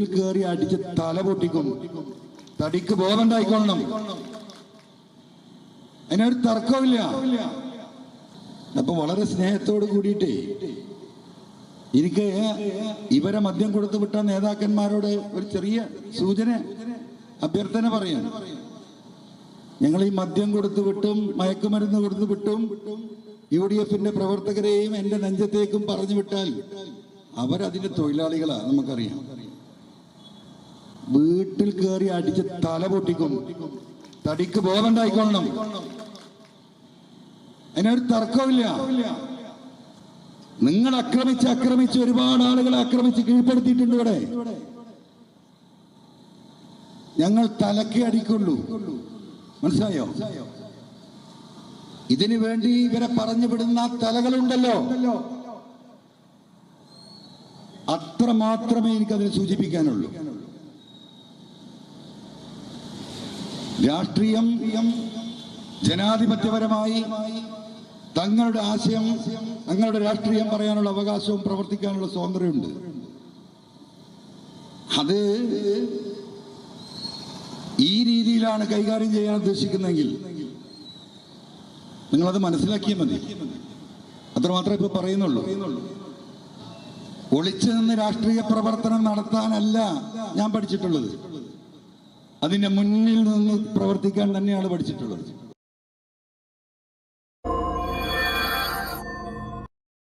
വീട്ടിൽ കയറി അടിച്ച് തല പൊട്ടിക്കും. തടിക്ക് ബോധമുണ്ടായിക്കൊള്ളണം. അതിനൊരു തർക്കമില്ല. അപ്പൊ വളരെ സ്നേഹത്തോട് കൂടിയിട്ടേ എനിക്ക് ഇവരെ മദ്യം കൊടുത്തു വിട്ട നേതാക്കന്മാരോട് ഒരു ചെറിയ സൂചന, അഭ്യർത്ഥന പറയാം. ഞങ്ങൾ ഈ മദ്യം കൊടുത്തു വിട്ടും മയക്കുമരുന്ന് കൊടുത്തു വിട്ടും UDF-ന്റെ പ്രവർത്തകരെയും എന്റെ നെഞ്ചത്തേക്കും പറഞ്ഞു വിട്ടാൽ അവരതിന്റെ തൊഴിലാളികളാ. നമുക്കറിയാം. വീട്ടിൽ കയറി അടിച്ച് തല പൊട്ടിക്കും. തടിക്ക് ബോധമുണ്ടായിക്കൊള്ളണം. അതിനൊരു തർക്കമില്ല. നിങ്ങൾ ആക്രമിച്ച് ഒരുപാട് ആളുകളെ ആക്രമിച്ച് കീഴ്പ്പെടുത്തിയിട്ടുണ്ട് ഇവിടെ. ഞങ്ങൾ തലക്ക് അടിക്കുള്ളൂ. മനസ്സിലായോ? ഇതിനു വേണ്ടി ഇവരെ പറഞ്ഞു വിടുന്ന തലകളുണ്ടല്ലോ, അത്ര മാത്രമേ എനിക്കതിനെ സൂചിപ്പിക്കാനുള്ളൂ. രാഷ്ട്രീയം ജനാധിപത്യപരമായി തങ്ങളുടെ ആശയം, തങ്ങളുടെ രാഷ്ട്രീയം പറയാനുള്ള അവകാശവും പ്രവർത്തിക്കാനുള്ള സ്വാതന്ത്ര്യമുണ്ട്. അത് ഈ രീതിയിലാണ് കൈകാര്യം ചെയ്യാൻ ഉദ്ദേശിക്കുന്നതെങ്കിൽ നിങ്ങളത് മനസ്സിലാക്കിയാൽ മതി. അത്രമാത്രമേ ഇപ്പൊ പറയുന്നുള്ളൂ. ഒളിച്ചു നിന്ന് രാഷ്ട്രീയ പ്രവർത്തനം നടത്താനല്ല ഞാൻ പഠിച്ചിട്ടുള്ളത്, അതിന്റെ മുന്നിൽ നിന്ന് പ്രവർത്തിക്കാൻ തന്നെയാണ് പഠിച്ചിട്ടുള്ളത്.